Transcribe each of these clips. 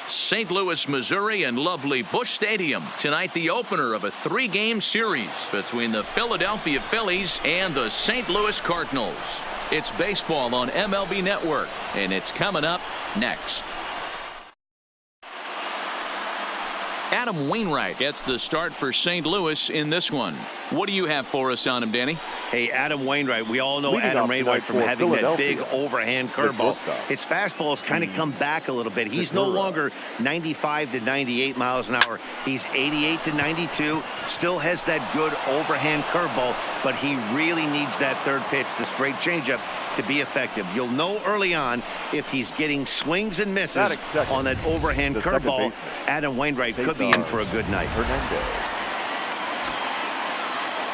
St. Louis, Missouri, and lovely Busch Stadium. Tonight, the opener of a 3-game series between the Philadelphia Phillies and the St. Louis Cardinals. It's baseball on MLB Network, and it's coming up next. Adam Wainwright gets the start for St. Louis in this one. What do you have for us on him, Danny? Hey, Adam Wainwright. We all know Adam Wainwright from having that big overhand curveball. His fastball has kind of come back a little bit. He's no longer 95 to 98 miles an hour. He's 88 to 92. Still has that good overhand curveball, but he really needs that third pitch, the straight changeup, to be effective. You'll know early on if he's getting swings and misses on that overhand curveball. Adam Wainwright could be in for a good night.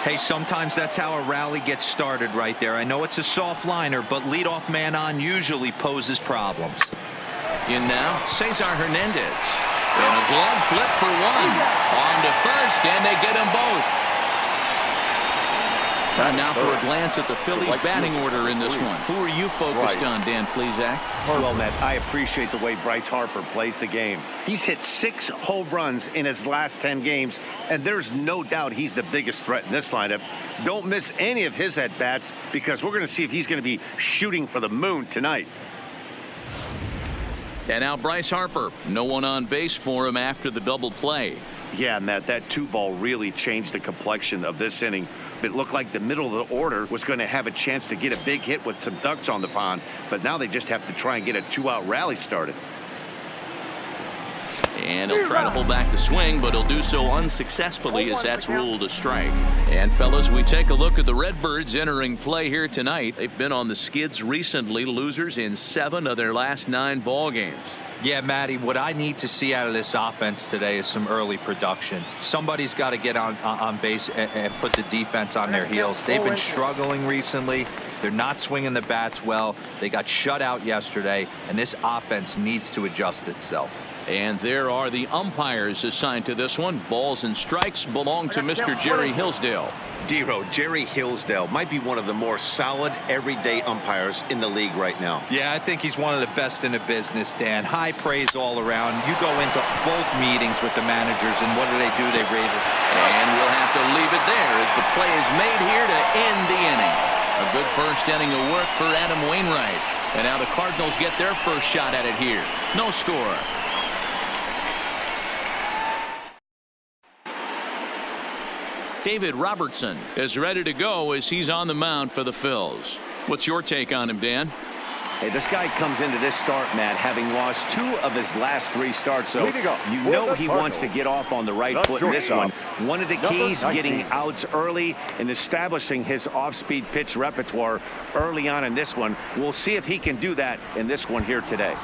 Hey, sometimes that's how a rally gets started right there. I know it's a soft liner, but leadoff man on usually poses problems. In now, Cesar Hernandez. And a glove flip for one. On to first, and they get them both. Time now for a glance at the Phillies batting order in this one. Who are you focused on, Dan Plesac? Well, Matt, I appreciate the way Bryce Harper plays the game. He's hit 6 home runs in his last 10 games, and there's no doubt he's the biggest threat in this lineup. Don't miss any of his at-bats because we're going to see if he's going to be shooting for the moon tonight. And now Bryce Harper. No one on base for him after the double play. Yeah, Matt, that 2-ball really changed the complexion of this inning. It looked like the middle of the order was going to have a chance to get a big hit with some ducks on the pond, but now they just have to try and get a 2-out rally started. And he'll try to hold back the swing, but he'll do so unsuccessfully as that's ruled a strike. And fellas, we take a look at the Redbirds entering play here tonight. They've been on the skids recently, losers in 7 of their last 9 ball games. Yeah, Matty, what I need to see out of this offense today is some early production. Somebody's got to get on base and put the defense on their heels. They've been struggling recently. They're not swinging the bats well. They got shut out yesterday, and this offense needs to adjust itself. And there are the umpires assigned to this one. Balls and strikes belong to Mr. Jerry Hillsdale. D-Row, Jerry Hillsdale might be one of the more solid everyday umpires in the league right now. Yeah, I think he's one of the best in the business, Dan. High praise all around. You go into both meetings with the managers, and what do? They rate it. And we'll have to leave it there as the play is made here to end the inning. A good first inning of work for Adam Wainwright. And now the Cardinals get their first shot at it here. No score. David Robertson is ready to go as he's on the mound for the Phils. What's your take on him, Dan? Hey, this guy comes into this start, Matt, having lost 2 of his last 3 starts, so you know he wants to get off on the right foot in this one. One of the keys, getting outs early and establishing his off-speed pitch repertoire early on in this one. We'll see if he can do that in this one here today.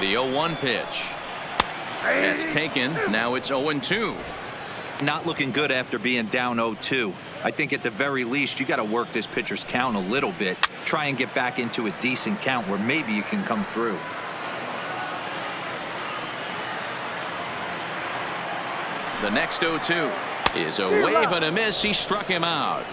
The 0-1 pitch. That's taken. Now it's 0-2. Not looking good after being down 0-2. I think at the very least you got to work this pitcher's count a little bit. Try and get back into a decent count where maybe you can come through. The next 0-2 is a wave and a miss. He struck him out.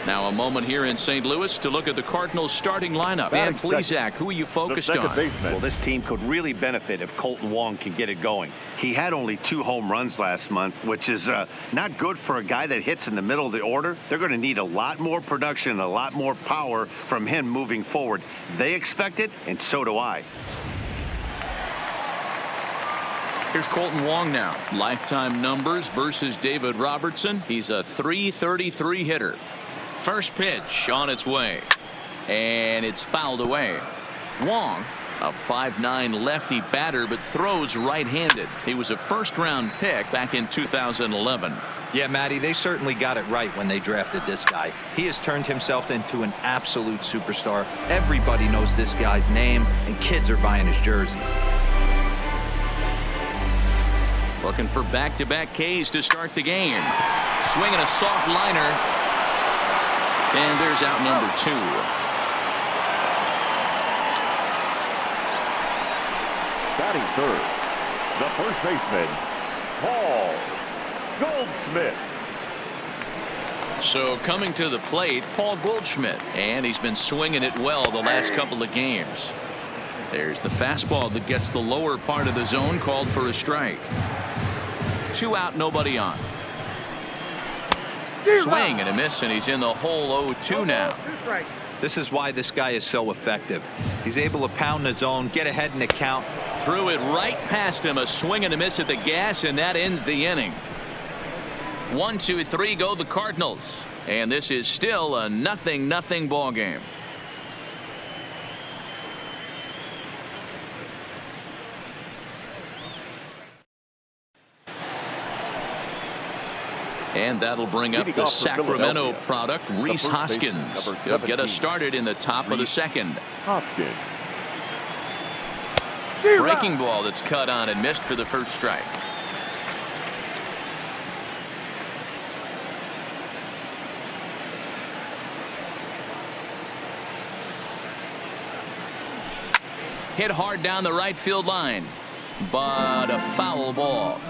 Now a moment here in St. Louis to look at the Cardinals starting lineup. Dan Plesac, who are you focused on? Well, this team could really benefit if Kolten Wong can get it going. He had only 2 home runs last month, which is not good for a guy that hits in the middle of the order. They're going to need a lot more production, a lot more power from him moving forward. They expect it, and so do I. Here's Kolten Wong now. Lifetime numbers versus David Robertson. He's a .333 hitter. First pitch on its way, and it's fouled away. Wong, a 5'9" lefty batter, but throws right-handed. He was a first-round pick back in 2011. Yeah, Matty, they certainly got it right when they drafted this guy. He has turned himself into an absolute superstar. Everybody knows this guy's name, and kids are buying his jerseys. Looking for back-to-back Ks to start the game. Swinging a soft liner. And there's out number 2. Batting third, the first baseman, Paul Goldschmidt. So coming to the plate, Paul Goldschmidt, and he's been swinging it well the last couple of games. There's the fastball that gets the lower part of the zone, called for a strike. 2 out, nobody on. Swing and a miss, and he's in the hole 0-2 now. This is why this guy is so effective. He's able to pound the zone, get ahead in the count. Threw it right past him, a swing and a miss at the gas, and that ends the inning. 1, 2, 3 go the Cardinals, and this is still a 0-0 ball game. And that'll bring up the Sacramento product, Rhys Hoskins. He'll get us started in the top of the second. Hoskins. Breaking ball that's cut on and missed for the first strike. Hit hard down the right field line, but a foul ball.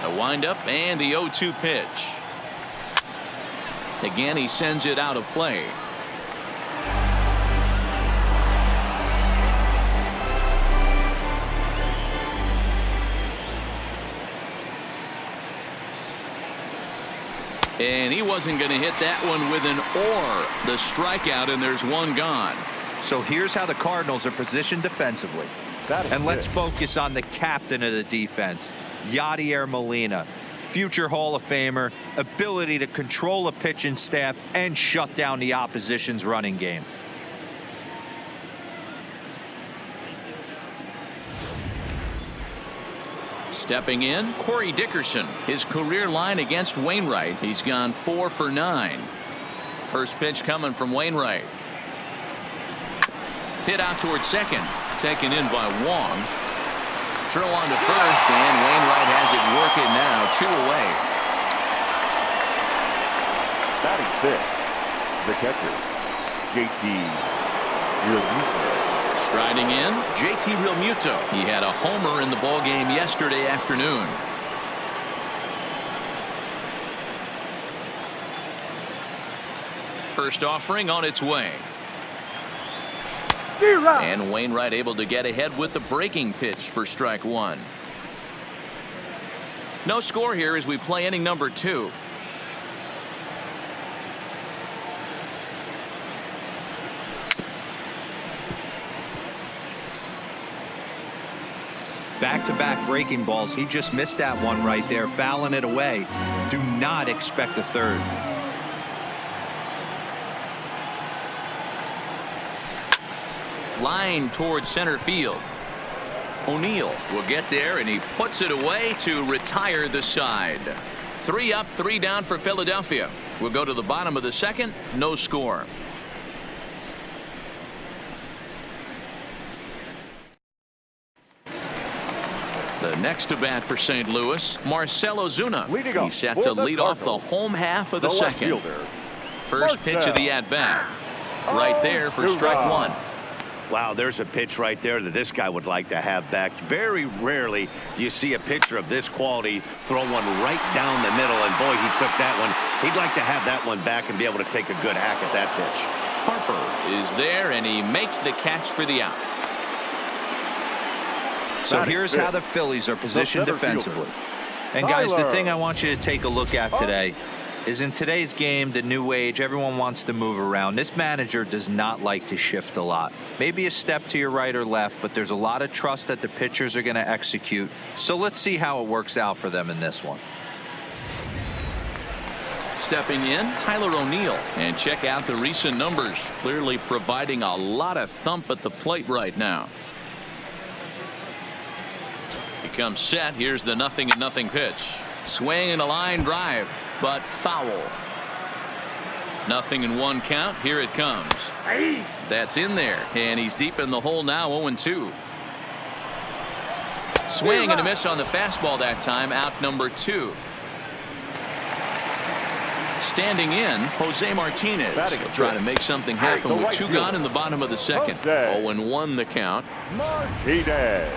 A windup and the 0-2 pitch. Again, he sends it out of play. And he wasn't going to hit that one with an or. The strikeout, and there's one gone. So here's how the Cardinals are positioned defensively. And let's focus on the captain of the defense, Yadier Molina. Future Hall of Famer, ability to control a pitching staff and shut down the opposition's running game. Stepping in, Corey Dickerson. His career line against Wainwright. He's gone 4 for 9. First pitch coming from Wainwright. Hit out towards second. Taken in by Wong. Throw on to first, and Wainwright has it working now. 2 away. Batting fifth, the catcher, JT Realmuto. Striding in, JT Realmuto. He had a homer in the ballgame yesterday afternoon. First offering on its way. And Wainwright able to get ahead with the breaking pitch for strike 1. No score here as we play inning number 2. Back-to-back breaking balls. He just missed that one right there, fouling it away. Do not expect a third. Line towards center field. O'Neill will get there, and he puts it away to retire the side. 3 up, 3 down for Philadelphia. We'll go to the bottom of the second. No score. The next to bat for St. Louis, Marcell Ozuna. He's set to lead off the home half of the second. First pitch of the at-bat. Right there for strike 1. Wow, there's a pitch right there that this guy would like to have back. Very rarely do you see a pitcher of this quality throw one right down the middle, and boy, he took that one. He'd like to have that one back and be able to take a good hack at that pitch. Harper is there, and he makes the catch for the out. So here's how the Phillies are positioned defensively. And guys, the thing I want you to take a look at today is in today's game, the new age, everyone wants to move around. This manager does not like to shift a lot. Maybe a step to your right or left, but there's a lot of trust that the pitchers are going to execute. So let's see how it works out for them in this one. Stepping in, Tyler O'Neill. And check out the recent numbers. Clearly providing a lot of thump at the plate right now. He comes set. Here's the 0-0 pitch. Swing and a line drive, but foul. 0-1 count. Here it comes. That's in there, and he's deep in the hole now. 0-2. Swing and a miss on the fastball that time. Out number 2. Standing in, Jose Martinez. He'll try to make something happen with 2 gone in the bottom of the second. 0-1 the count. Martinez.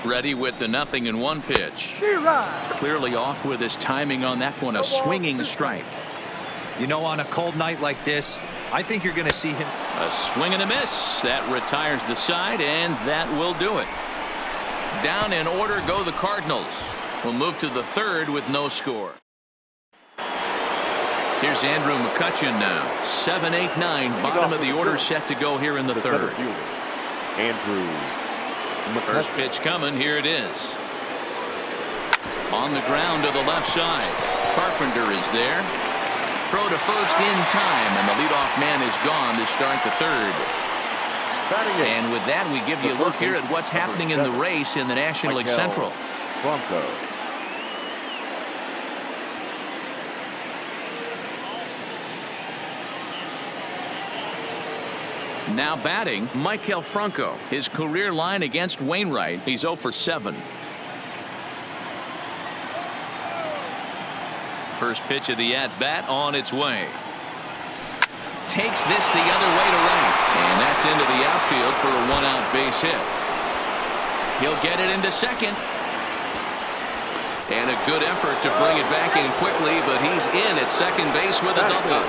Ready with the 0-1 pitch. Clearly off with his timing on that one. A swinging strike. You know, on a cold night like this, I think you're going to see him. A swing and a miss. That retires the side, and that will do it. Down in order go the Cardinals. We'll move to the 3rd with no score. Here's Andrew McCutchen now. 7, 8, 9. Bottom of the order set to go here in the 3rd. Andrew. First pitch coming. Here it is. On the ground to the left side. Carpenter is there. Throw to first in time, and the leadoff man is gone to start the 3rd. And with that, we give you a look here at what's happening in the race in the National League Central. Bronco. Now batting, Maikel Franco. His career line against Wainwright, he's 0 for 7. First pitch of the at-bat on its way. Takes this the other way to right. And that's into the outfield for a 1-out base hit. He'll get it into second. And a good effort to bring it back in quickly, but he's in at second base with a double.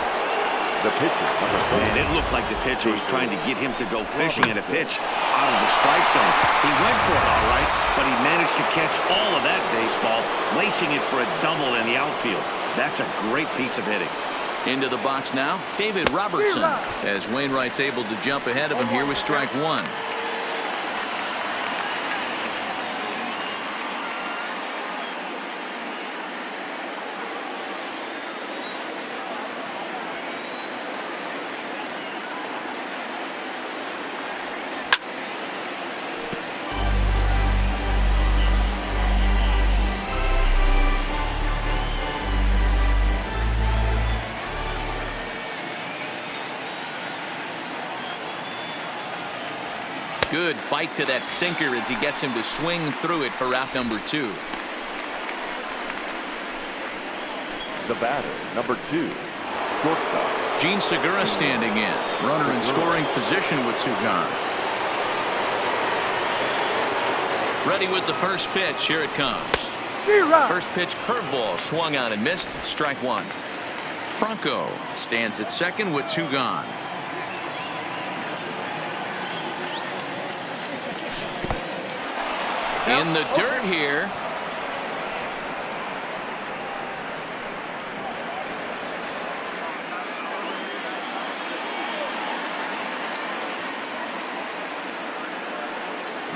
The pitcher. And it looked like the pitcher was trying to get him to go fishing at a pitch out of the strike zone. He went for it all right, but he managed to catch all of that baseball, lacing it for a double in the outfield. That's a great piece of hitting. Into the box now, David Robertson, as Wainwright's able to jump ahead of him here with strike 1. Good bite to that sinker as he gets him to swing through it for out number 2. The batter, number 2, shortstop. Gene Segura standing in. Runner in scoring position with 2 gone. Ready with the first pitch. Here it comes. First pitch curveball swung on and missed. Strike 1. Franco stands at second with 2 gone. In the dirt here.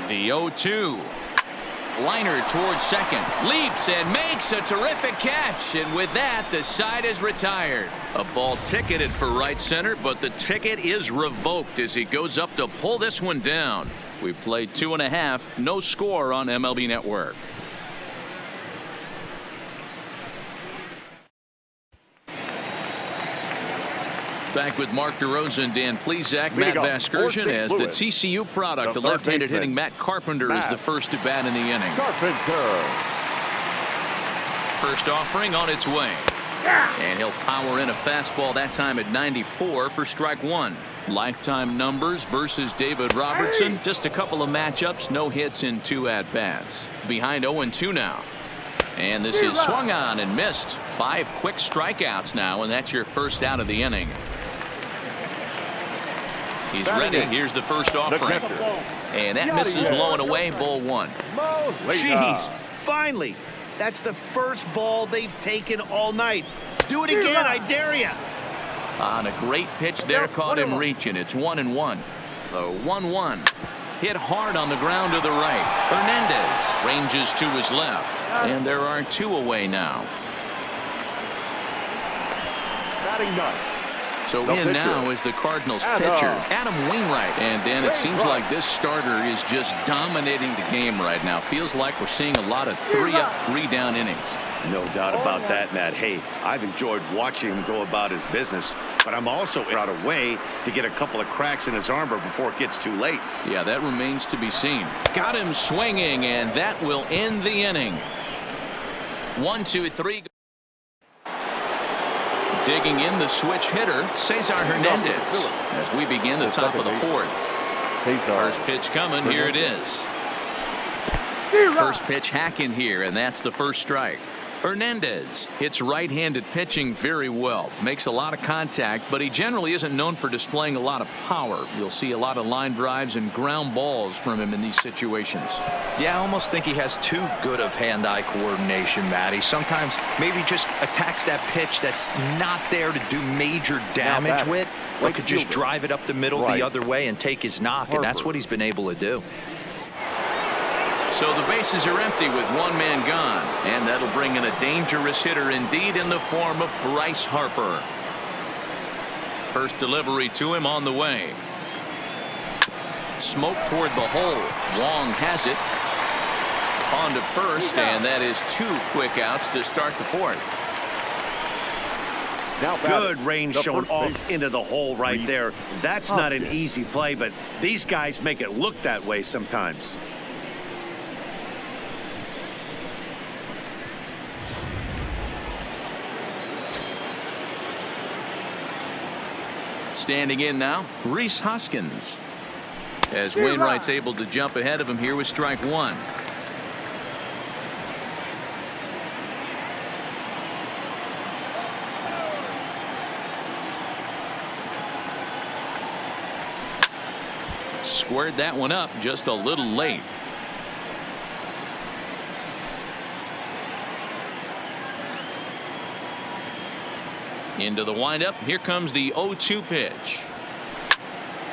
The 0-2. Liner towards second. Leaps and makes a terrific catch. And with that, the side is retired. A ball ticketed for right center, but the ticket is revoked as he goes up to pull this one down. We played 2.5. No score on MLB Network. Back with Mark DeRosa and Dan Plesac. Matt Vasgersian as the TCU product. The left-handed hitting Matt Carpenter is the first to bat in the inning. Carpenter. First offering on its way. And he'll power in a fastball that time at 94 for strike 1. Lifetime numbers versus David Robertson. Just a couple of matchups. No hits in 2 at-bats. Behind 0-2 now. And this is swung on and missed. 5 quick strikeouts now, and that's your first out of the inning. He's ready. Here's the first offering. And that misses low and away. Ball 1. Jeez, finally. That's the first ball they've taken all night. Do it again, I dare you. On a great pitch there, caught him reaching. It's 1-1. The 1-1. Hit hard on the ground to the right. Hernandez ranges to his left. And there are 2 away now. Batting 9. So in now is the Cardinals pitcher, Adam Wainwright. And Dan, it seems like this starter is just dominating the game right now. Feels like we're seeing a lot of 3-up, 3-down innings. No doubt about that, Matt. Hey, I've enjoyed watching him go about his business. but I'm also out a way to get a couple of cracks in his armor before it gets too late. Yeah, that remains to be seen. Got him swinging, and that will end the inning. 1, 2, 3. Digging in the switch hitter, Cesar Hernandez, as we begin the top of the fourth. First pitch coming, here it is. First pitch hacking here, and that's the first strike. Hernandez hits right-handed pitching very well, makes a lot of contact, but he generally isn't known for displaying a lot of power. You'll see a lot of line drives and ground balls from him in these situations. Yeah, I almost think he has too good of hand-eye coordination, Matty. Sometimes maybe just attacks that pitch that's not there to do major damage with, or could just drive it up the middle the other way and take his knock, and that's what he's been able to do. So the bases are empty with one man gone, and that'll bring in a dangerous hitter indeed in the form of Bryce Harper. First delivery to him on the way. Smoke toward the hole. Wong has it. On to first, and that is 2 quick outs to start the fourth. Good range shown off into the hole right there. That's not an easy play, but these guys make it look that way sometimes. Standing in now, Rhys Hoskins, as Wainwright's able to jump ahead of him here with strike 1. Squared that one up just a little late. Into the windup. Here comes the 0-2 pitch.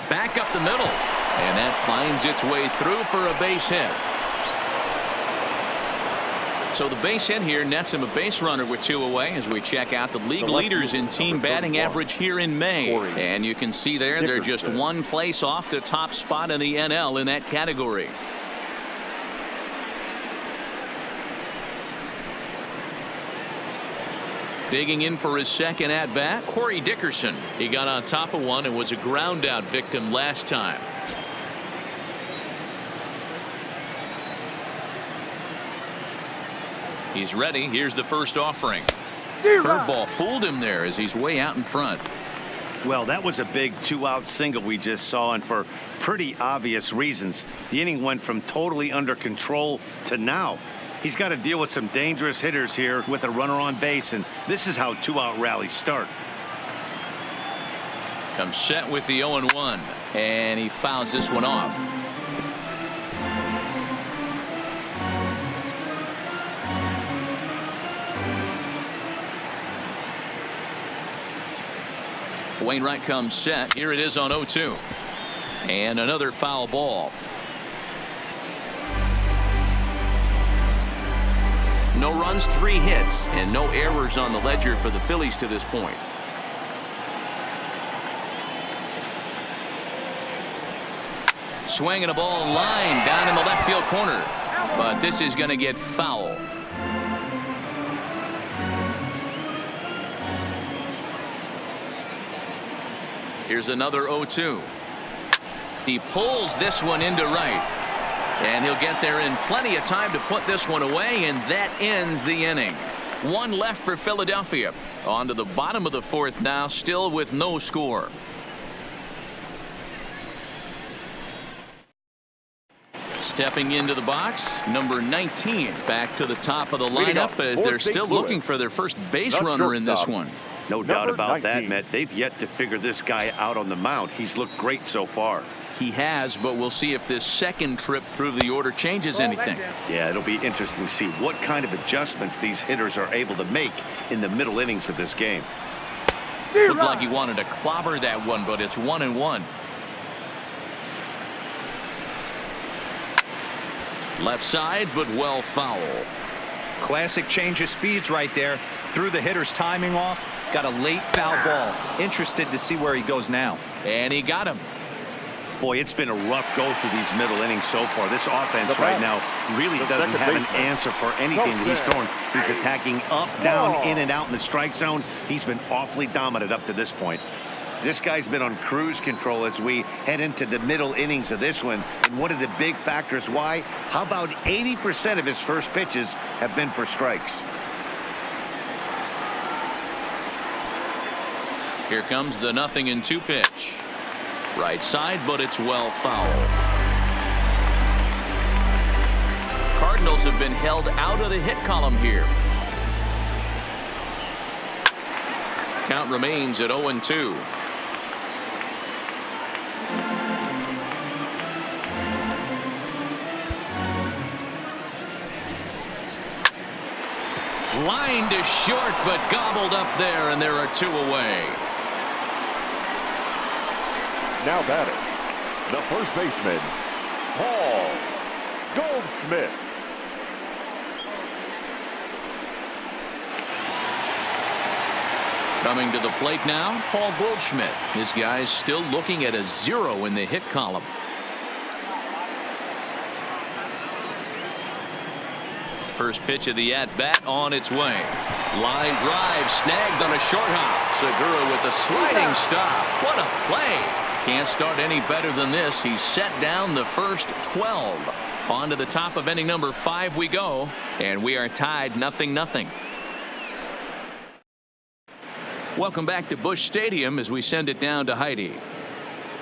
Back up the middle. And that finds its way through for a base hit. So the base hit here nets him a base runner with 2 away as we check out the league leaders in team batting average here in May. And you can see there they're just 1 place off the top spot in the NL in that category. Digging in for his second at-bat, Corey Dickerson. He got on top of one and was a ground-out victim last time. He's ready. Here's the first offering. Curveball fooled him there as he's way out in front. Well, that was a big 2-out single we just saw, and for pretty obvious reasons. The inning went from totally under control to now. He's got to deal with some dangerous hitters here with a runner on base, and this is how 2-out rallies start. Comes set with the 0-1, and he fouls this one off. Wainwright comes set. Here it is on 0-2, and another foul ball. No runs, 3 hits, and no errors on the ledger for the Phillies to this point. Swinging a ball line down in the left field corner, but this is going to get foul. Here's another 0-2. He pulls this one into right. And he'll get there in plenty of time to put this one away, and that ends the inning. 1 left for Philadelphia. On to the bottom of the fourth now, still with no score. Stepping into the box, number 19 back to the top of the lineup as they're still looking for their first base runner in this one. No doubt about that, Matt. They've yet to figure this guy out on the mound. He's looked great so far. He has, but we'll see if this second trip through the order changes anything. Yeah, it'll be interesting to see what kind of adjustments these hitters are able to make in the middle innings of this game. Looked like he wanted to clobber that one, but it's 1-1. Left side, but well foul. Classic change of speeds right there. Threw the hitter's timing off. Got a late foul ball. Interested to see where he goes now. And he got him. Boy, it's been a rough go through these middle innings so far. This offense right now really doesn't have an answer for anything that he's throwing. He's attacking up, down, in and out in the strike zone. He's been awfully dominant up to this point. This guy's been on cruise control as we head into the middle innings of this one. And one of the big factors why, how about 80% of his first pitches have been for strikes? Here comes the 0-2 pitch. Right side, but it's well foul. Cardinals have been held out of the hit column here. Count remains at 0-2. Line to short, but gobbled up there, and there are 2 away. Now batting, the first baseman, Paul Goldschmidt. Coming to the plate now, Paul Goldschmidt. This guy's still looking at a 0 in the hit column. First pitch of the at-bat on its way. Line drive snagged on a short hop. Segura with a sliding stop. What a play. Can't start any better than this. He set down the first 12. On to the top of inning number 5 we go, and we are tied 0-0. Welcome back to Busch Stadium as we send it down to Heidi.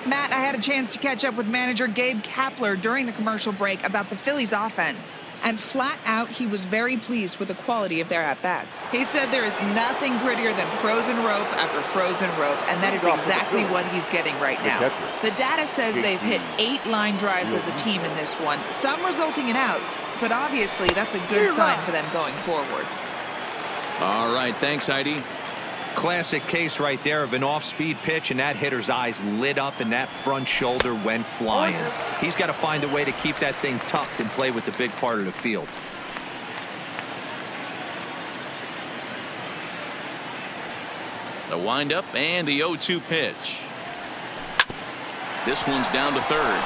Matt, I had a chance to catch up with manager Gabe Kapler during the commercial break about the Phillies offense. And flat out, he was very pleased with the quality of their at-bats. He said there is nothing prettier than frozen rope after frozen rope, and that is exactly what he's getting right now. The data says they've hit 8 line drives as a team in this one, some resulting in outs, but obviously that's a good sign for them going forward. All right, thanks, Heidi. Classic case right there of an off-speed pitch, and that hitter's eyes lit up and that front shoulder went flying. He's got to find a way to keep that thing tucked and play with the big part of the field. The windup and the 0-2 pitch. This one's down to third.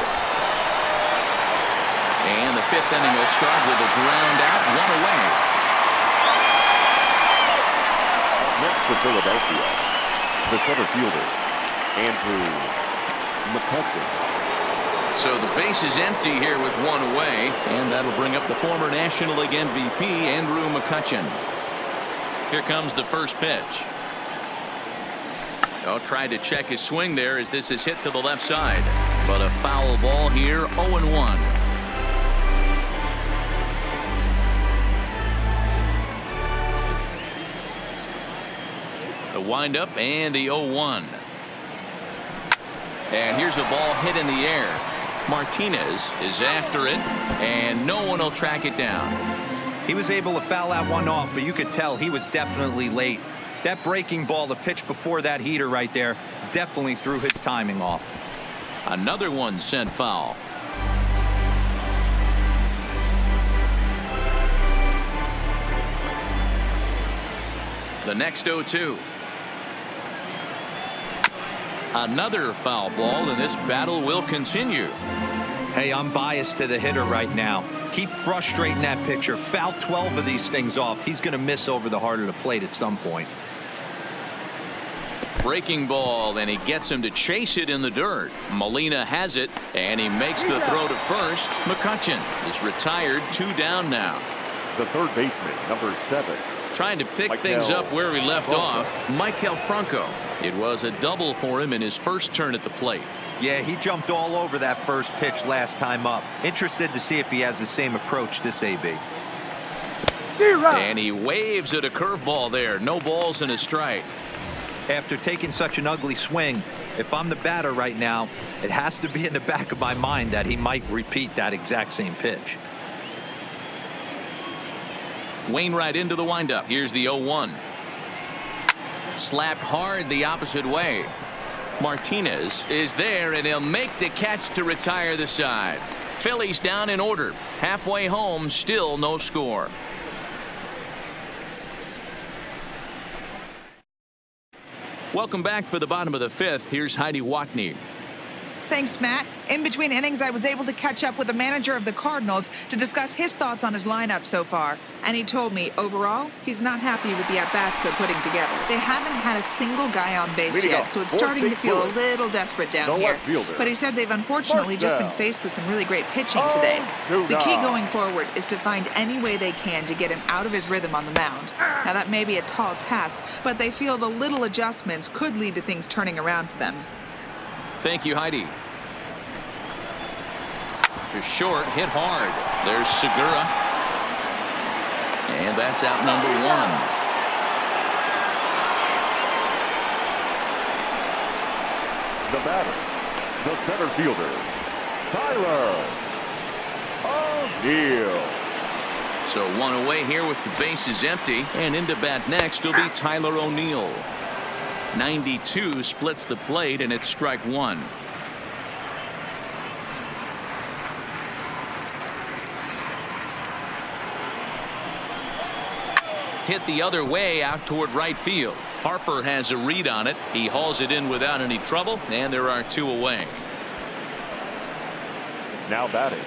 And the 5th inning will start with a ground out, 1 away. Next to Philadelphia, the center fielder, Andrew McCutcheon. So the base is empty here with 1 away, and that'll bring up the former National League MVP, Andrew McCutcheon. Here comes the first pitch. Oh, tried to check his swing there as this is hit to the left side, but a foul ball here, 0-1. The windup and the 0-1. And here's a ball hit in the air. Martinez is after it, and no one will track it down. He was able to foul that one off, but you could tell he was definitely late. That breaking ball, the pitch before that heater right there, definitely threw his timing off. Another one sent foul. The next 0-2. Another foul ball, and this battle will continue. Hey, I'm biased to the hitter right now. Keep frustrating that pitcher. Foul 12 of these things off. He's going to miss over the heart of the plate at some point. Breaking ball, and he gets him to chase it in the dirt. Molina has it, and he makes the throw to first. McCutcheon is retired, 2 down now. The third baseman, number 7. Trying to pick things up where he left off, Michael Franco. It was a double for him in his first turn at the plate. Yeah, he jumped all over that first pitch last time up. Interested to see if he has the same approach this AB. And he waves at a curveball there. No balls and a strike. After taking such an ugly swing, if I'm the batter right now, it has to be in the back of my mind that he might repeat that exact same pitch. Wainwright into the windup. Here's the 0-1. Slapped hard the opposite way. Martinez is there, and he'll make the catch to retire the side. Phillies down in order. Halfway home, still no score. Welcome back for the bottom of the 5th. Here's Heidi Watney. Thanks, Matt. In between innings, I was able to catch up with the manager of the Cardinals to discuss his thoughts on his lineup so far. And he told me, overall, he's not happy with the at-bats they're putting together. They haven't had a single guy on base yet, so it's starting to feel a little desperate down here. But he said they've unfortunately just been faced with some really great pitching today. The key going forward is to find any way they can to get him out of his rhythm on the mound. Now, that may be a tall task, but they feel the little adjustments could lead to things turning around for them. Thank you, Heidi. To short, hit hard. There's Segura. And that's out number one. The batter, the center fielder, Tyler O'Neill. So one away here with the bases empty. And into bat next will be Tyler O'Neill. 92 splits the plate, and it's strike one. Hit the other way out toward right field. Harper has a read on it. He hauls it in without any trouble, and there are two away. Now batting.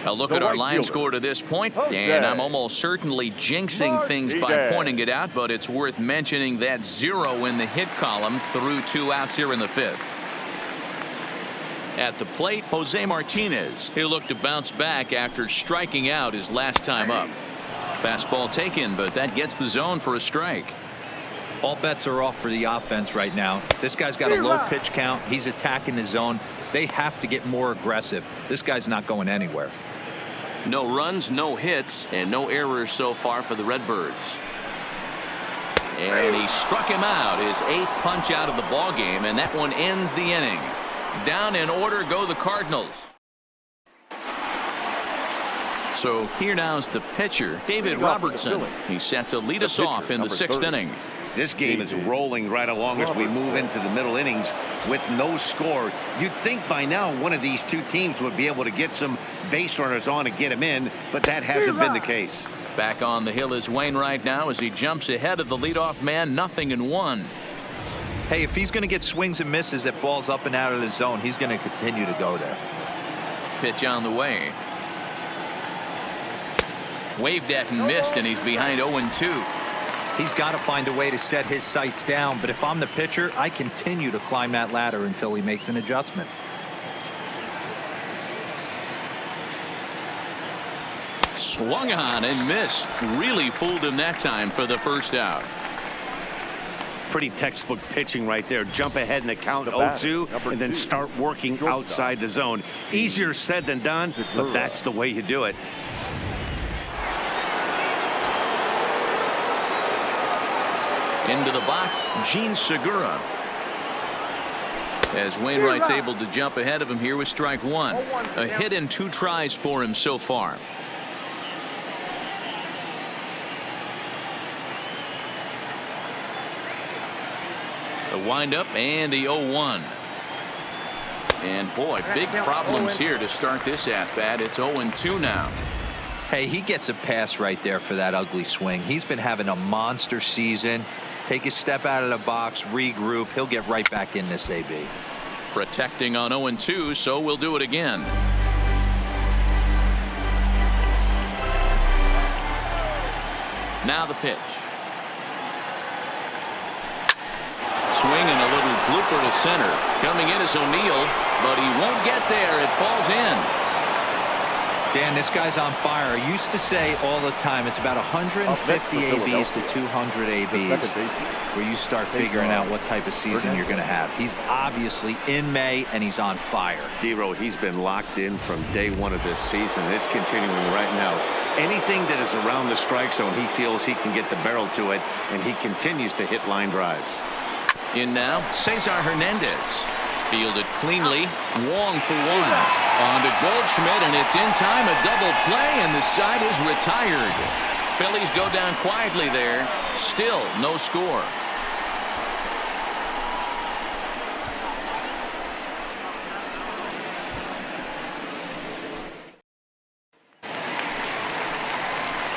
A look at our line score to this point, and I'm almost certainly jinxing things by pointing it out, but it's worth mentioning that 0 in the hit column through 2 outs here in the 5th. At the plate, Jose Martinez. He'll look to bounce back after striking out his last time up. Fastball taken, but that gets the zone for a strike. All bets are off for the offense right now. This guy's got a low pitch count. He's attacking the zone. They have to get more aggressive. This guy's not going anywhere. No runs, no hits, and no errors so far for the Redbirds. And he struck him out, his 8th punch out of the ball game, and that one ends the inning. Down in order go the Cardinals. So here now's the pitcher, David Robertson. He's set to lead us off in the 6th inning. This game is rolling right along as we move into the middle innings with no score. You'd think by now one of these two teams would be able to get some base runners on and get them in, but that hasn't been the case. Back on the hill is Wainwright now as he jumps ahead of the leadoff man, 0-1. Hey, if he's going to get swings and misses at balls up and out of the zone, he's going to continue to go there. Pitch on the way. Waved at and missed, and he's behind 0-2. He's got to find a way to set his sights down, but if I'm the pitcher, I continue to climb that ladder until he makes an adjustment. Swung on and missed. Really fooled him that time for the first out. Pretty textbook pitching right there. Jump ahead in the count 0-2 and then start working outside the zone. Easier said than done, but that's the way you do it. Into the box, Gene Segura. As Wainwright's able to jump ahead of him here with strike one. A hit in 2 tries for him so far. The windup and the 0-1. And boy, big problems here to start this at bat. It's 0-2 now. Hey, he gets a pass right there for that ugly swing. He's been having a monster season. Take a step out of the box, regroup. He'll get right back in this AB. Protecting on 0-2, so we'll do it again. Now the pitch. Swing and a little blooper to center. Coming in is O'Neill, but he won't get there. It falls in. Dan, this guy's on fire. I used to say all the time, it's about 150 ABs to 200 ABs where you start figuring out what type of season you're going to have. He's obviously in May, and he's on fire. D-Row, he's been locked in from day one of this season. It's continuing right now. Anything that is around the strike zone, he feels he can get the barrel to it, and he continues to hit line drives. In now, Cesar Hernandez. Fielded cleanly. Wong for one. On to Goldschmidt, and it's in time. A double play, and the side is retired. Phillies go down quietly there. Still no score.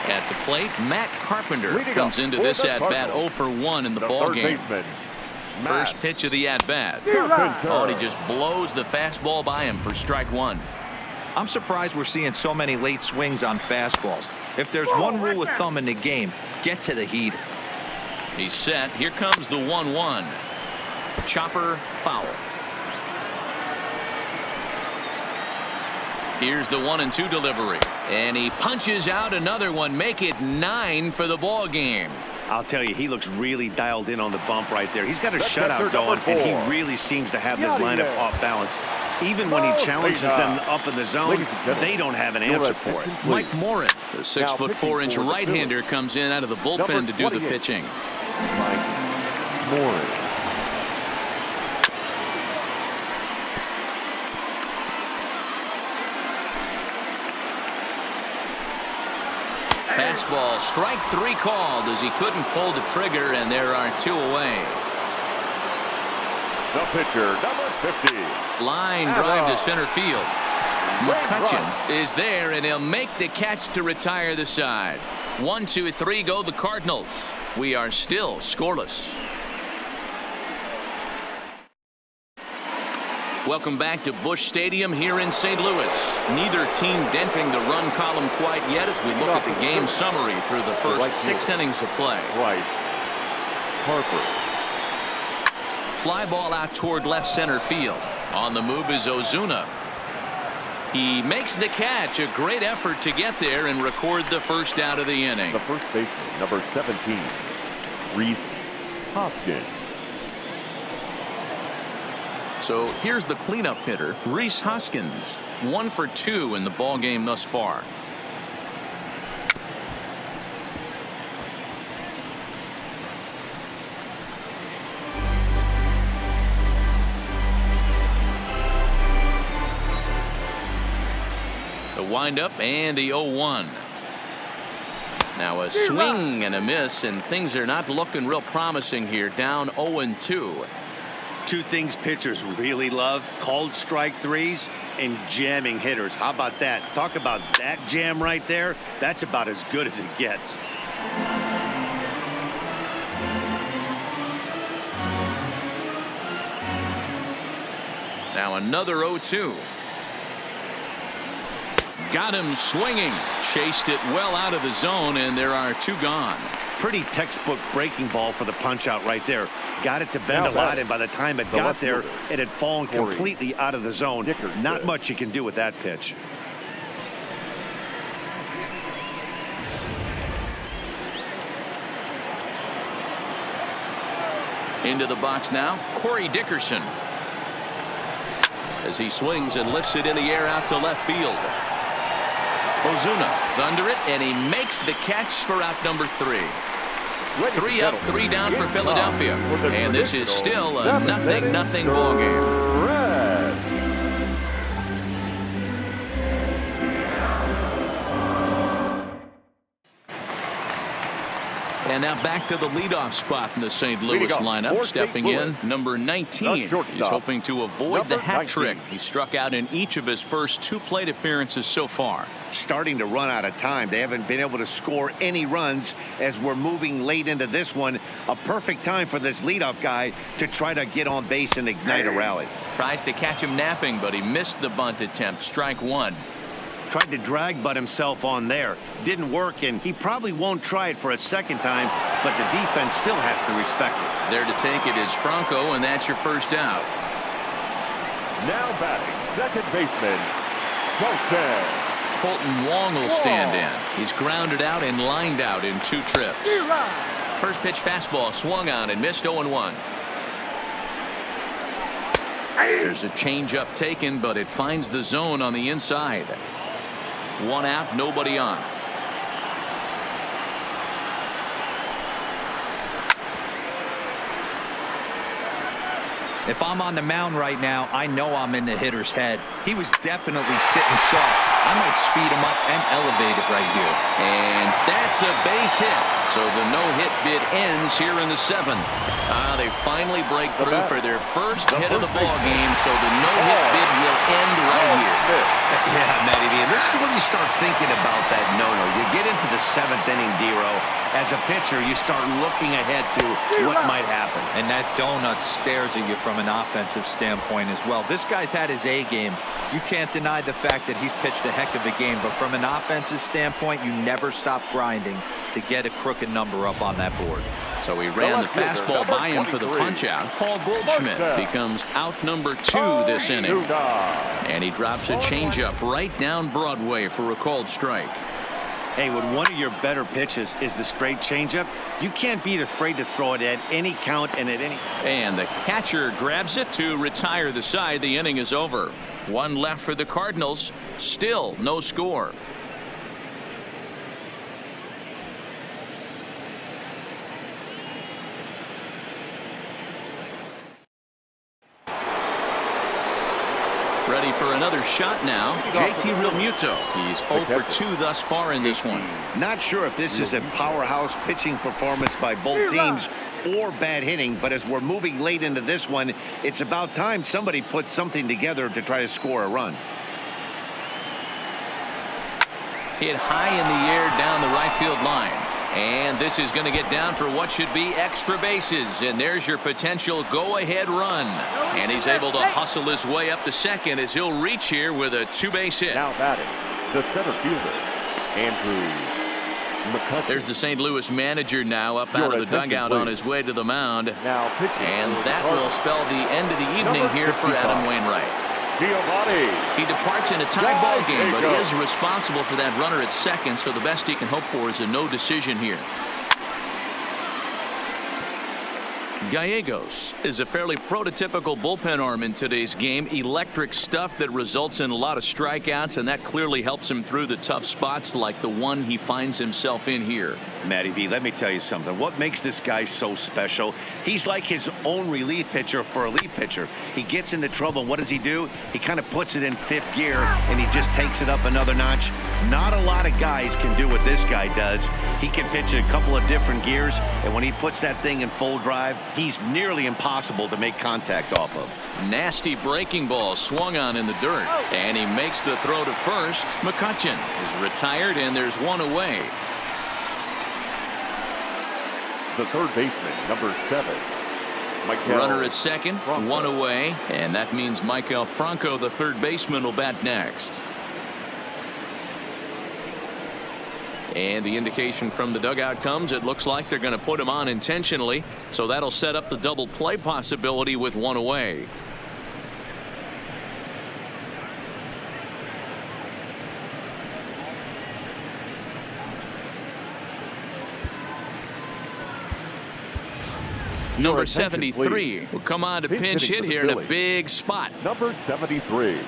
At the plate, Matt Carpenter comes into this at bat 0 for 1 in the ball game. First pitch of the at-bat. Oh, and he just blows the fastball by him for strike one. I'm surprised we're seeing so many late swings on fastballs. If there's one rule of thumb in the game, get to the heat. He's set. Here comes the 1-1. Chopper foul. Here's the 1-2 delivery. And he punches out another one. Make it 9 for the ball game. I'll tell you, he looks really dialed in on the bump right there. He's got a shutout going, and he really seems to have this lineup off balance. Even when he challenges them up in the zone, they don't have an answer for it. Mike Morin, the 6'4" right-hander, comes in out of the bullpen to do the pitching. Mike Morin. Fastball, strike 3 called as he couldn't pull the trigger, and there are 2 away. The pitcher, number 50. Line drive to center field. McCutcheon is there, and he'll make the catch to retire the side. 1, 2, 3 go the Cardinals. We are still scoreless. Welcome back to Busch Stadium here in St. Louis. Neither team denting the run column quite yet as we look at the game summary through the first 6 innings of play. Right. Harper. Fly ball out toward left center field. On the move is Ozuna. He makes the catch. A great effort to get there and record the first out of the inning. The first baseman, number 17, Rhys Hoskins. So here's the cleanup hitter, Rhys Hoskins. 1 for 2 in the ball game thus far. The windup and the 0-1. Now a swing and a miss, and things are not looking real promising here. Down 0-2. 2 things pitchers really love: called strike 3s and jamming hitters. How about that? Talk about that jam right there. That's about as good as it gets. Now another 0-2. Got him swinging. Chased it well out of the zone, and there are 2 gone. Pretty textbook breaking ball for the punch out right there. Got it to bend a lot, and by the time it got there, it had fallen completely out of the zone. Not much you can do with that pitch. Into the box now, Corey Dickerson. As he swings and lifts it in the air out to left field. Ozuna is under it, and he makes the catch for out number 3. 3 up, 3 down for Philadelphia. And this is still a 0-0 ball game. And now back to the leadoff spot in the St. Louis lineup. Stepping in, number 19. He's hoping to avoid the hat trick. He struck out in each of his first 2 plate appearances so far. Starting to run out of time. They haven't been able to score any runs as we're moving late into this one. A perfect time for this leadoff guy to try to get on base and ignite a rally. Tries to catch him napping, but he missed the bunt attempt. Strike 1. Tried to drag butt himself on there. Didn't work, and he probably won't try it for a second time, but the defense still has to respect it. There to take it is Franco, and that's your first out. Now batting, second baseman, Colton Wong will stand in. He's grounded out and lined out in 2 trips. First pitch fastball swung on and missed 0-1. There's a changeup taken, but it finds the zone on the inside. 1 out, nobody on. If I'm on the mound right now, I know I'm in the hitter's head. He was definitely sitting soft. I might speed him up and elevate it right here. And that's a base hit. So the no-hit bid ends here in the 7th. They finally break through for their first hit of the ball game. So the no-hit bid will will end right here. Yeah, Matty V. And this is when you start thinking about that no-no. You get into the 7th inning, D-Row. As a pitcher, you start looking ahead to what might happen. And that donut stares at you from an offensive standpoint as well. This guy's had his A game. You can't deny the fact that he's pitched a heck of a game, but from an offensive standpoint, you never stop grinding to get a crooked number up on that board. So he ran the fastball by him for the punch-out. Paul Goldschmidt becomes out number 2 this inning. And he drops a changeup right down Broadway for a called strike. Hey, when one of your better pitches is the straight changeup, you can't be afraid to throw it at any count and at any. And the catcher grabs it to retire the side. The inning is over. One left for the Cardinals. Still no score. Ready for another shot now. JT Realmuto. He's 0 for 2 thus far in this one. Not sure if this is a powerhouse pitching performance by both teams or bad hitting, but as we're moving late into this one, it's about time somebody put something together to try to score a run. Hit high in the air down the right field line. And this is going to get down for what should be extra bases. And there's your potential go-ahead run. And he's able to hustle his way up to second as he'll reach here with a 2-base hit. Now batting, the center fielder, Andrew McCutcheon. There's the St. Louis manager now up out of the dugout on his way to the mound. Now pitching. And that will spell the end of the evening here for Adam Wainwright. He departs in a tie ball game, but he is responsible for that runner at second, so the best he can hope for is a no decision here. Gallegos is a fairly prototypical bullpen arm in today's game. Electric stuff that results in a lot of strikeouts, and that clearly helps him through the tough spots like the one he finds himself in here. Matty V, let me tell you something. What makes this guy so special? He's like his own relief pitcher for a relief pitcher. He gets into trouble, and what does he do? He kind of puts it in 5th gear, and he just takes it up another notch. Not a lot of guys can do what this guy does. He can pitch in a couple of different gears, and when he puts that thing in full drive, he's nearly impossible to make contact off of. Nasty breaking ball swung on in the dirt, and he makes the throw to first. McCutcheon is retired, and there's one away. The third baseman, number 7. Runner at second, one away, and that means Michael Franco, the third baseman, will bat next. And the indication from the dugout comes, it looks like they're going to put him on intentionally, so that'll set up the double play possibility with one away. Number 73 will come on to pinch hit here in a big spot. Number 73.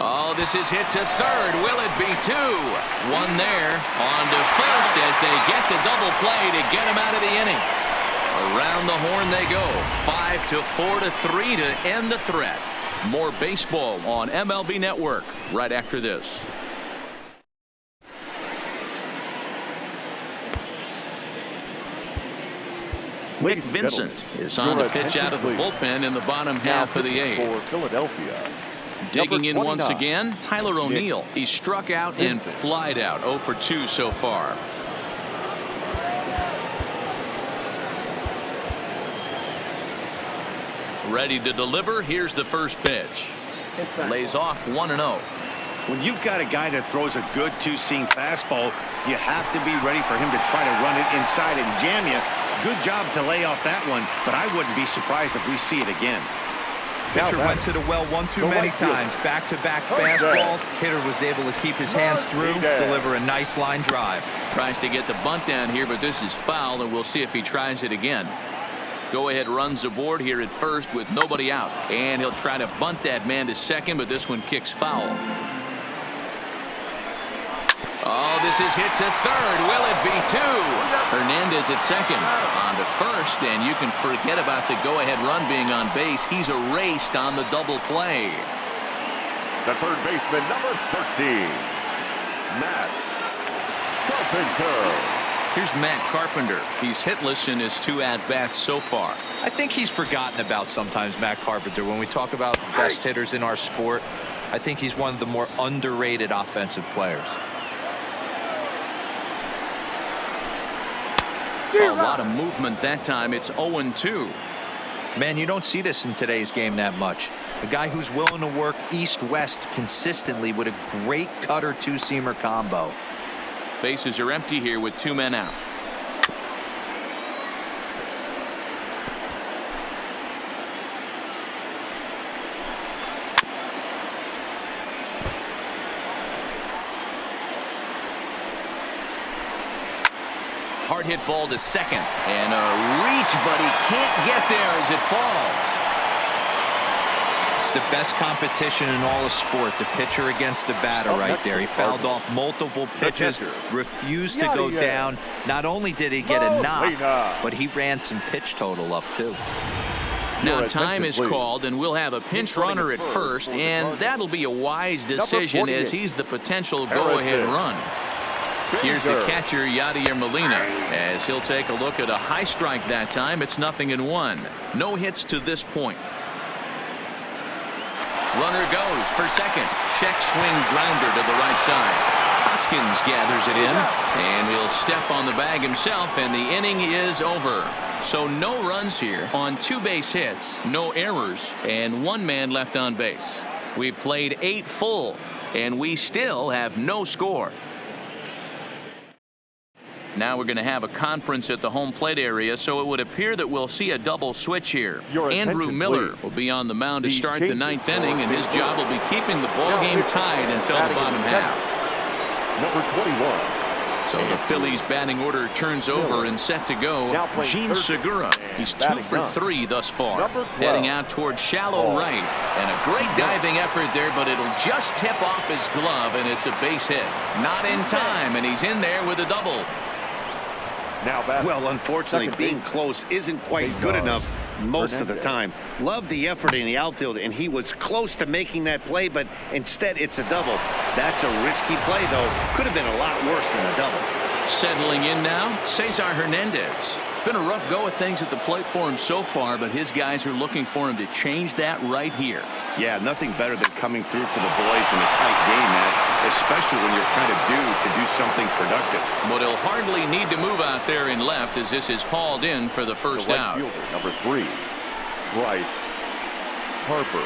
Oh, this is hit to third. Will it be 2? One there. On to first as they get the double play to get him out of the inning. Around the horn they go. 5-4-3 to end the threat. More baseball on MLB Network right after this. Nick Vincent is on the pitch out of the bullpen in the bottom half of the 8th. For Philadelphia. Digging in once again, Tyler O'Neill. He struck out and flied out. 0 for 2 so far. Ready to deliver. Here's the first pitch. Lays off 1-0. When you've got a guy that throws a good two-seam fastball, you have to be ready for him to try to run it inside and jam you. Good job to lay off that one, but I wouldn't be surprised if we see it again. Pitcher went to the well one too many times. Back-to-back fastballs. Hitter was able to keep his hands through, deliver a nice line drive. Tries to get the bunt down here, but this is foul, and we'll see if he tries it again. Go-ahead runs aboard here at first with nobody out, and he'll try to bunt that man to second, but this one kicks foul. Oh, this is hit to third. Will it be 2? Hernandez at second. On to first, and you can forget about the go-ahead run being on base. He's erased on the double play. The third baseman, number 13, Matt. Carpenter. Here's Matt Carpenter. He's hitless in his 2 at-bats so far. I think he's forgotten about sometimes, Matt Carpenter. When we talk about the best hitters in our sport, I think he's one of the more underrated offensive players. A lot of movement that time. It's 0-2. Man, you don't see this in today's game that much. A guy who's willing to work east-west consistently with a great cutter two-seamer combo. Bases are empty here with 2 men out. Hard hit ball to second. And a reach, but he can't get there as it falls. It's the best competition in all of sport, the pitcher against the batter right there. He fouled off multiple pitches, refused to go down. Not only did he get a knock, but he ran some pitch total up too. Now time is called, and we'll have a pinch runner at first, and that'll be a wise decision as he's the potential go-ahead run. Here's the catcher, Yadier Molina, as he'll take a look at a high strike that time. It's 0-1. No hits to this point. Runner goes for second. Check swing grounder to the right side. Hoskins gathers it in, and he'll step on the bag himself, and the inning is over. So no runs here on 2 base hits, no errors, and 1 man left on base. We've played 8 full, and we still have no score. Now we're going to have a conference at the home plate area, so it would appear that we'll see a double switch here. Andrew Miller will be on the mound to start the 9th inning, and his job will be keeping the ball game tied until the bottom half. Number 21. So the Phillies batting order turns over and set to go. Gene Segura. He's 2 for 3 thus far. Heading out towards shallow right. And a great diving effort there, but it'll just tip off his glove, and it's a base hit. Not in time, and he's in there with a double. Well, unfortunately, being close isn't quite good enough most of the time. Loved the effort in the outfield, and he was close to making that play, but instead it's a double. That's a risky play, though. Could have been a lot worse than a double. Settling in now, Cesar Hernandez. Been a rough go of things at the plate for him so far, but his guys are looking for him to change that right here. Yeah, nothing better than coming through for the boys in a tight game, Matt, especially when you're kind of due to do something productive. But he'll hardly need to move out there in left as this is hauled in for the first out. Fielder, number 3, Bryce Harper.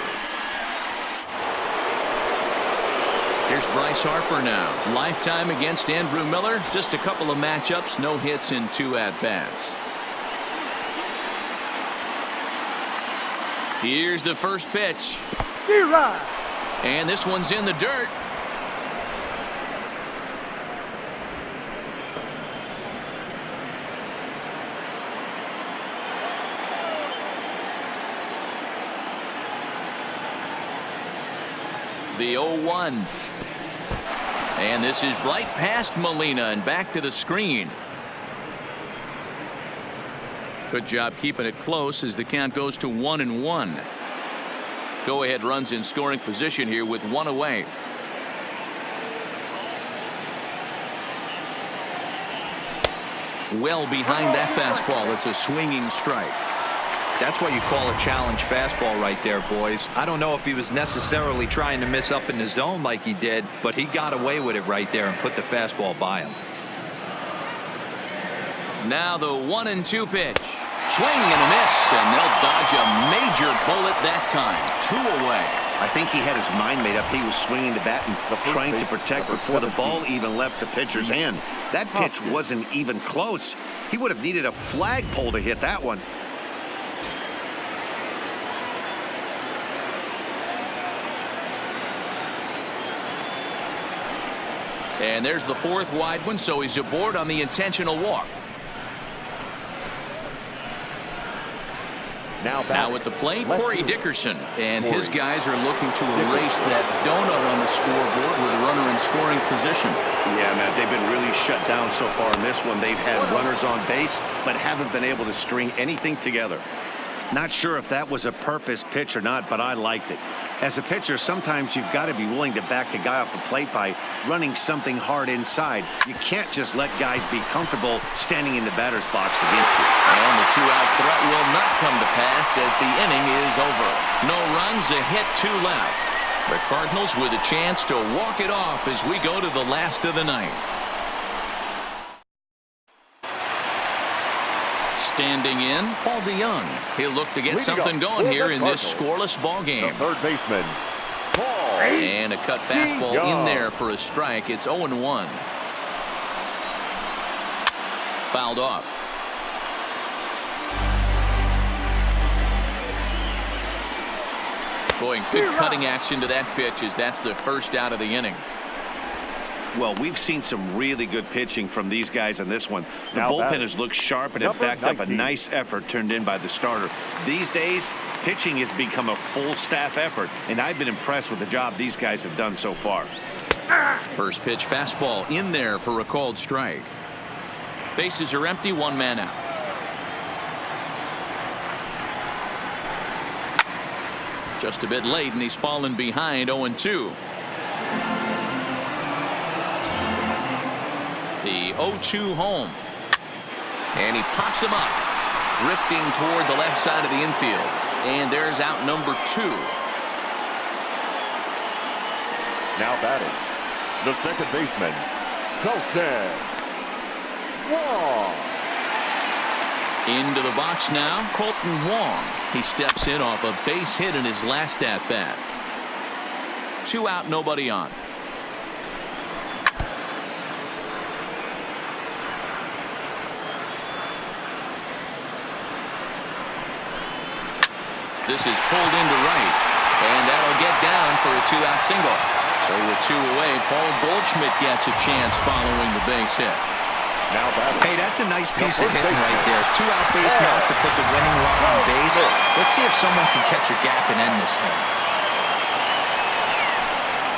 Here's Bryce Harper now. Lifetime against Andrew Miller. Just a couple of matchups, no hits in 2 at-bats. Here's the first pitch. And this one's in the dirt. The 0-1. And this is right past Molina and back to the screen. Good job keeping it close as the count goes to 1-1. Go ahead runs in scoring position here with 1 away. Well behind that fastball. It's a swinging strike. That's what you call a challenge fastball right there, boys. I don't know if he was necessarily trying to miss up in the zone like he did, but he got away with it right there and put the fastball by him. Now the 1-2 pitch. Swing and a miss, and they'll dodge a major bullet that time. 2 away. I think he had his mind made up. He was swinging the bat and trying to protect before the ball even left the pitcher's hand. That pitch wasn't even close. He would have needed a flagpole to hit that one. And there's the 4th wide one, so he's aboard on the intentional walk. Now at the plate, Corey Dickerson, and his guys are looking to erase that donut on the scoreboard with a runner in scoring position. Yeah, Matt, they've been really shut down so far in this one. They've had runners on base, but haven't been able to string anything together. Not sure if that was a purpose pitch or not, but I liked it. As a pitcher, sometimes you've got to be willing to back the guy off the plate by running something hard inside. You can't just let guys be comfortable standing in the batter's box against you. And the two-out threat will not come to pass as the inning is over. No runs, a hit, 2 left. The Cardinals with a chance to walk it off as we go to the last of the night. Standing in, Paul DeYoung. He'll look to get something going here in this scoreless ball game. Third baseman, Paul. And a cut fastball in there for a strike. It's 0-1. Fouled off. Boy, good cutting action to that pitch as that's the first out of the inning. Well, we've seen some really good pitching from these guys on this one. The Now bullpen batting, has looked sharp and have backed up a nice effort turned in by the starter. These days, pitching has become a full staff effort, and I've been impressed with the job these guys have done so far. First pitch fastball in there for a called strike. Bases are empty, 1 man out. Just a bit late, and he's fallen behind 0-2. The 0-2 home. And he pops him up, drifting toward the left side of the infield. And there's out number 2. Now batting, the second baseman, Colton Wong. Into the box now, Colton Wong. He steps in off a base hit in his last at-bat. 2 out, nobody on. This is pulled into right, and that'll get down for a 2-out single. So with 2 away, Paul Goldschmidt gets a chance following the base hit. Now batting. Hey, that's a nice piece of hitting right there. 2-out base knock to put the winning run on base. Let's see if someone can catch a gap and end this thing.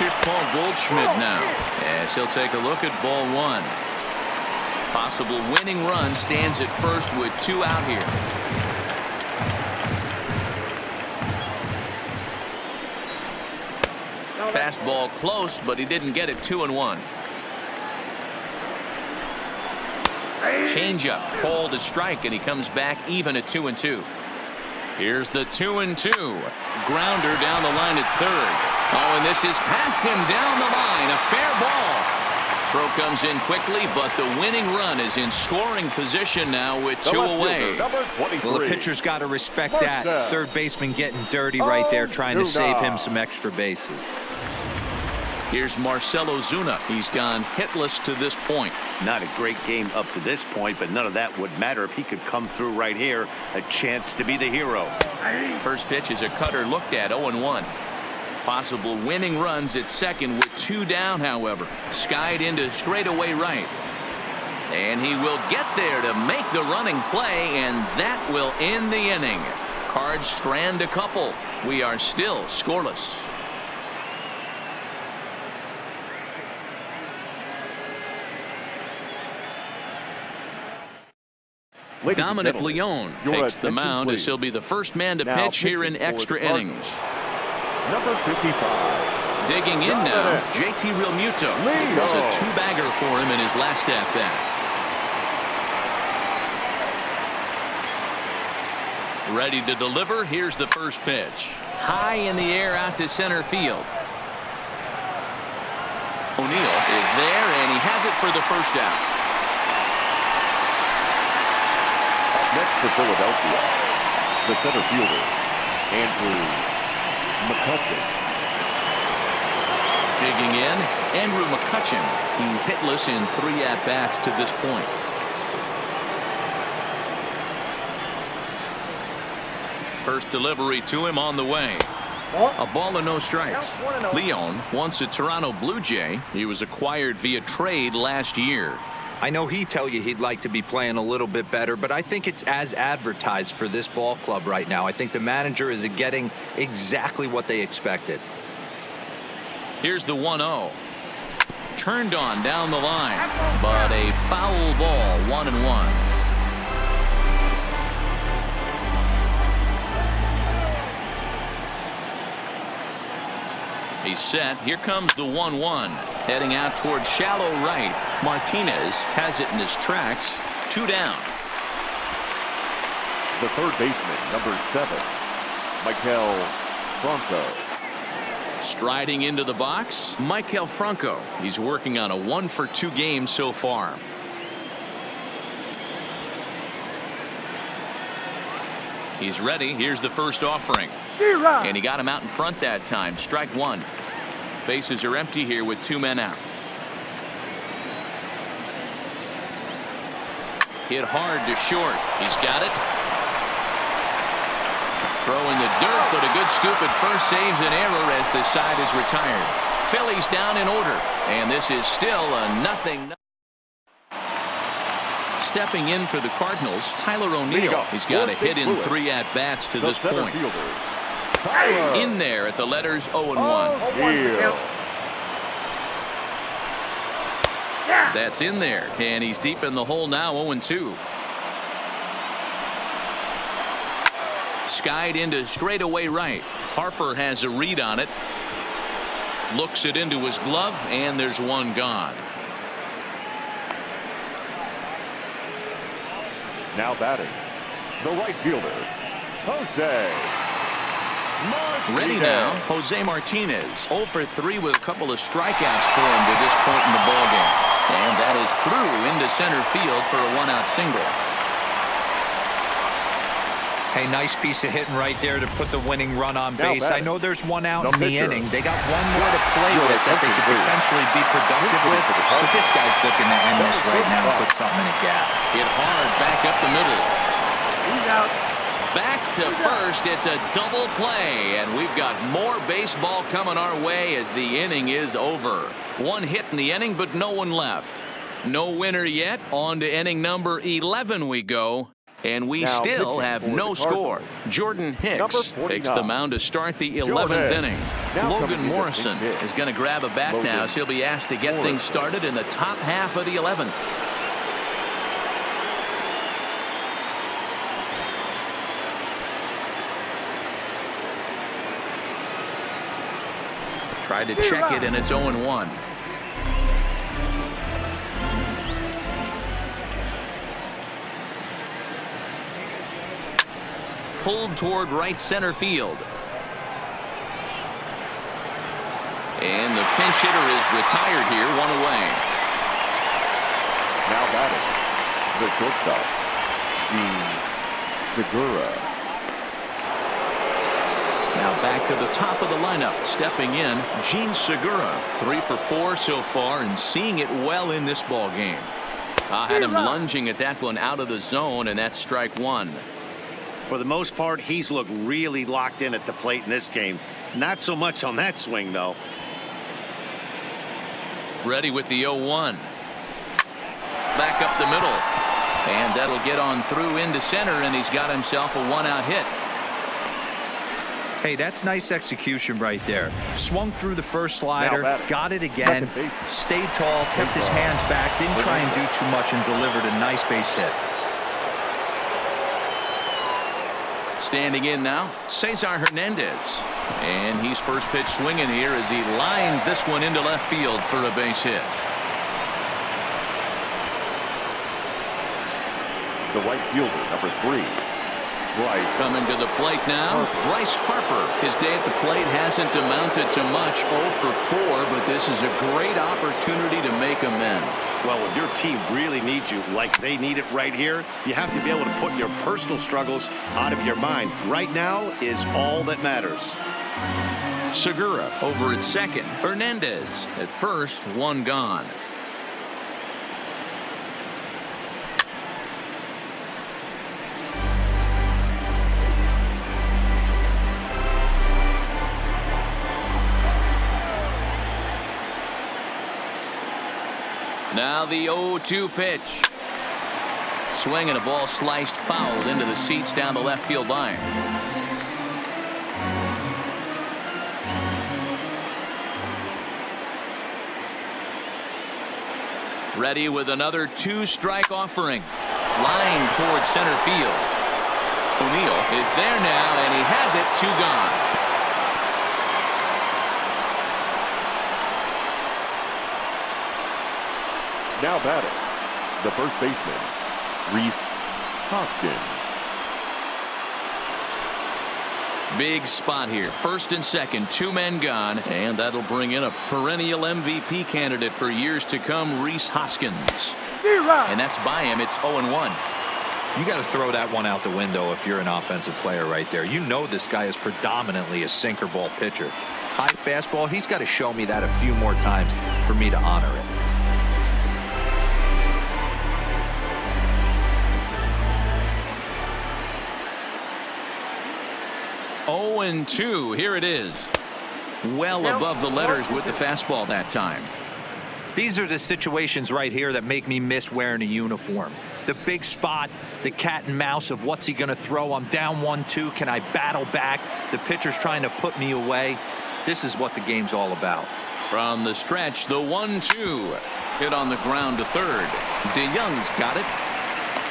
Here's Paul Goldschmidt now, as he'll take a look at ball 1. Possible winning run stands at first with 2 out here. Fastball close, but he didn't get it. 2-1. Changeup called a strike, and he comes back even at 2-2. Here's the 2-2. Grounder down the line at third. Oh, and this is past him down the line. A fair ball. Throw comes in quickly, but the winning run is in scoring position now with 2 away. Well, the pitcher's got to respect that. Third baseman getting dirty right there, trying to save him some extra bases. Here's Marcell Ozuna. He's gone hitless to this point. Not a great game up to this point, but none of that would matter if he could come through right here. A chance to be the hero. First pitch is a cutter looked at. 0-1. Possible winning runs at second with 2 down, however. Skied into straightaway right. And he will get there to make the running play, and that will end the inning. Cards strand a couple. We are still scoreless. Dominic Leone takes the mound as he'll be the first man to pitch here in extra innings. Number 55. Digging in now, JT Realmuto. It was a 2-bagger for him in his last at-bat. Ready to deliver. Here's the first pitch. High in the air out to center field. O'Neill is there, and he has it for the first out. Next for Philadelphia, the center fielder, Andrew McCutchen. Digging in, Andrew McCutchen. He's hitless in 3 at-bats to this point. First delivery to him on the way. A ball and no strikes. Leone, once a Toronto Blue Jay, he was acquired via trade last year. I know he'd tell you he'd like to be playing a little bit better, but I think it's as advertised for this ball club right now. I think the manager is getting exactly what they expected. Here's the 1-0. Turned on down the line, but a foul ball, 1-1. He's set. Here comes the 1-1. Heading out towards shallow right. Martinez has it in his tracks. 2 down. The third baseman, number 7, Maikel Franco. Striding into the box, Maikel Franco. He's working on a 1-for-2 game so far. He's ready. Here's the first offering. And he got him out in front that time. Strike 1. Bases are empty here with 2 men out. Hit hard to short. He's got it. Throw in the dirt, but a good scoop at first saves an error as the side is retired. Phillies down in order. And this is still a 0-0. Stepping in for the Cardinals, Tyler O'Neill. He's got a hit in 3 at-bats to this point. In there at the letters 0-1. That's in there, and he's deep in the hole now, 0-2. Skied into straightaway right. Harper has a read on it. Looks it into his glove, and there's 1 gone. Now batting, the right fielder, Jose Martinez. Ready now, Jose Martinez. 0 for 3 with a couple of strikeouts for him to this point in the ballgame. And that is through into center field for a 1-out single. Hey, nice piece of hitting right there to put the winning run on base. I know there's 1 out in the inning. They got 1 more to play with that they could potentially be productive with. But this guy's looking to end this right now and put something in a gap. Hit hard back up the middle. He's out. Back to first. It's a double play, and we've got more baseball coming our way as the inning is over. 1 hit in the inning, but no one left. No winner yet. On to inning number 11 we go. And we still have no score. Jordan Hicks takes the mound to start the 11th inning. Logan Morrison is going to grab a bat now, so he'll be asked to get things started in the top half of the 11th. Tried to check it, and it's 0-1. Pulled toward right center field. And the pinch hitter is retired here, 1 away. Now batting, the shortstop, Gene Segura. Now back to the top of the lineup. Stepping in, Gene Segura. 3 for 4 so far and seeing it well in this ball game. Had him lunging at that one out of the zone, and that's strike 1. For the most part, he's looked really locked in at the plate in this game. Not so much on that swing, though. Ready with the 0-1. Back up the middle. And that'll get on through into center, and he's got himself a 1-out hit. Hey, that's nice execution right there. Swung through the first slider, got it again, stayed tall, kept his hands back, didn't try and do too much, and delivered a nice base hit. Standing in now, Cesar Hernandez. And he's first pitch swinging here as he lines this one into left field for a base hit. The right fielder, number 3, Bryce. Coming to the plate now, Bryce Harper. His day at the plate hasn't amounted to much, 0 for 4, but this is a great opportunity to make amends. Well, when your team really needs you like they need it right here, you have to be able to put your personal struggles out of your mind. Right now is all that matters. Segura over at second. Hernandez at first, 1 gone. Now the 0-2 pitch. Swing and a ball sliced fouled into the seats down the left field line. Ready with another 2-strike offering. Line towards center field. O'Neill is there now, and he has it. 2 gone. Now batting, the first baseman, Rhys Hoskins. Big spot here. First and second, two men gone, and that'll bring in a perennial MVP candidate for years to come, Rhys Hoskins. And that's by him. It's 0-1. You got to throw that one out the window if you're an offensive player right there. You know this guy is predominantly a sinker ball pitcher. High fastball, he's got to show me that a few more times for me to honor it. 0-2. Here it is. Well above the letters with the fastball that time. These are the situations right here that make me miss wearing a uniform. The big spot, the cat and mouse of what's he going to throw. I'm down 1-2. Can I battle back? The pitcher's trying to put me away. This is what the game's all about. From the stretch, the 1-2. Hit on the ground to third. DeYoung's got it.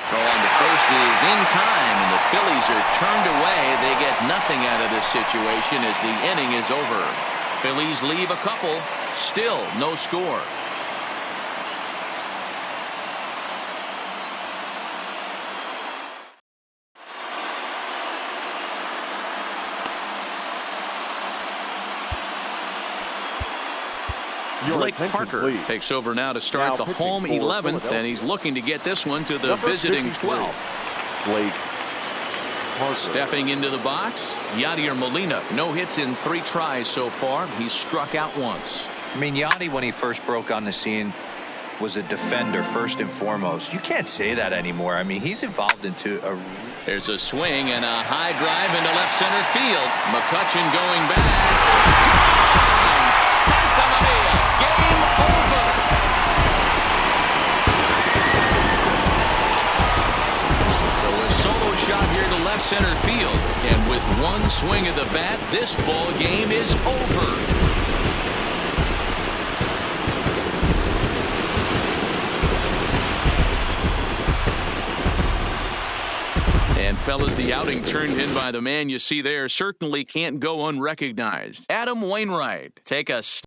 Throw on to first is in time, and the Phillies are turned away. They get nothing out of this situation as the inning is over. Phillies leave a couple. Still no score. Blake Parker takes over now to start the home 11th, and he's looking to get this one to the visiting 12th. Blake Parker. Stepping into the box, Yadier Molina. No hits in 3 tries so far. He's struck out once. I mean, Yadi, when he first broke on the scene, was a defender first and foremost. You can't say that anymore. I mean, he's evolved into a... There's a swing and a high drive into left center field. McCutchen going back. Santa Maria. Game over. So a solo shot here to left center field. And with one swing of the bat, this ball game is over. And fellas, the outing turned in by the man you see there certainly can't go unrecognized. Adam Wainwright, take a